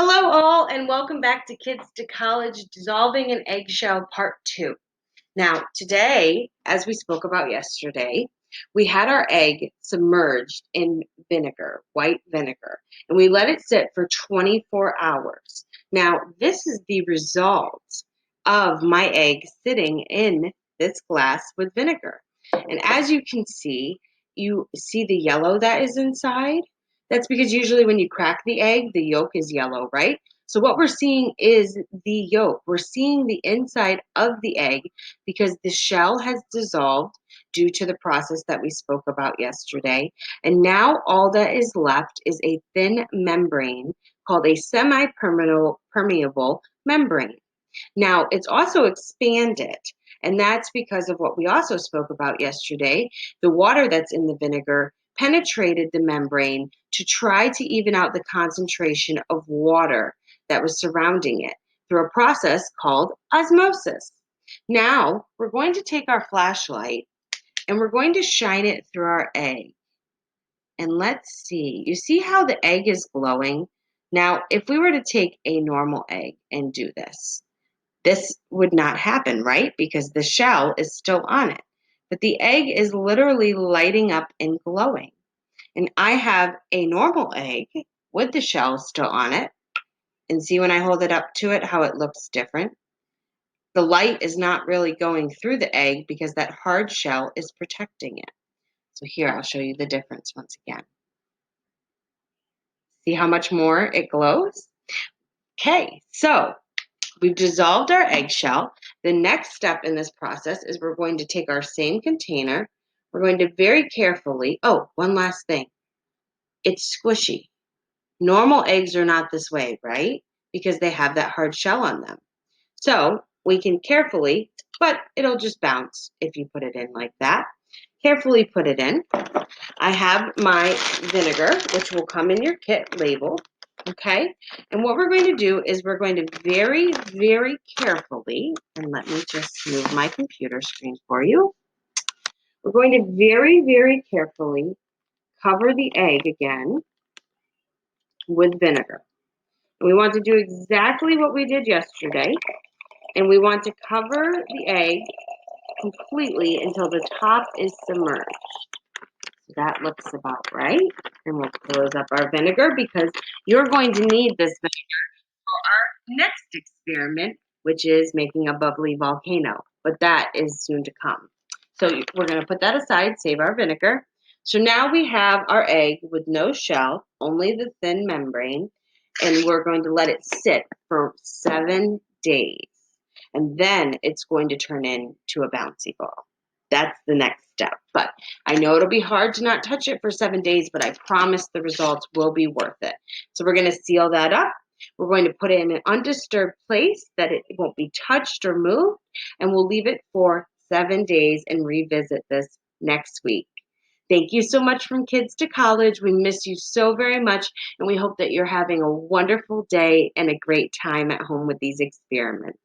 Hello, all, and welcome back to Kids to College Dissolving an Eggshell Part 2. Now, today, as we spoke about yesterday, we had our egg submerged in vinegar, white vinegar, and we let it sit for 24 hours. Now, this is the result of my egg sitting in this glass with vinegar. And as you see the yellow that is inside. That's because usually when you crack the egg, the yolk is yellow, right? So what we're seeing is the yolk. We're seeing the inside of the egg because the shell has dissolved due to the process that we spoke about yesterday. And now all that is left is a thin membrane called a semi-permeable membrane. Now, it's also expanded, and that's because of what we also spoke about yesterday. The water that's in the vinegar penetrated the membrane to try to even out the concentration of water that was surrounding it through a process called osmosis. Now, we're going to take our flashlight and we're going to shine it through our egg. And let's see, you see how the egg is glowing? Now, if we were to take a normal egg and do this would not happen, right? Because the shell is still on it. But the egg is literally lighting up and glowing. And I have a normal egg with the shell still on it. And see when I hold it up to it how it looks different? The light is not really going through the egg because that hard shell is protecting it. So here, I'll show you the difference once again. See how much more it glows? Okay, so we've dissolved our eggshell. The next step in this process is we're going to take our same container. We're going to very carefully, oh, one last thing. It's squishy. Normal eggs are not this way, right? Because they have that hard shell on them. So we can carefully, but it'll just bounce if you put it in like that. Carefully put it in. I have my vinegar, which will come in your kit labeled. Okay, and what we're going to do is we're going to very, very carefully, and let me just move my computer screen for you. We're going to very, very carefully cover the egg again with vinegar. And we want to do exactly what we did yesterday, and we want to cover the egg completely until the top is submerged. So that looks about right. And we'll close up our vinegar because you're going to need this vinegar for our next experiment, which is making a bubbly volcano. But that is soon to come. So we're going to put that aside, save our vinegar. So now we have our egg with no shell, only the thin membrane, and we're going to let it sit for 7 days. And then it's going to turn into a bouncy ball. That's the next step. But I know it'll be hard to not touch it for 7 days, but I promise the results will be worth it. So we're going to seal that up. We're going to put it in an undisturbed place that it won't be touched or moved, and we'll leave it for 7 days and revisit this next week. Thank you so much from Kids to College. We miss you so very much, and we hope that you're having a wonderful day and a great time at home with these experiments.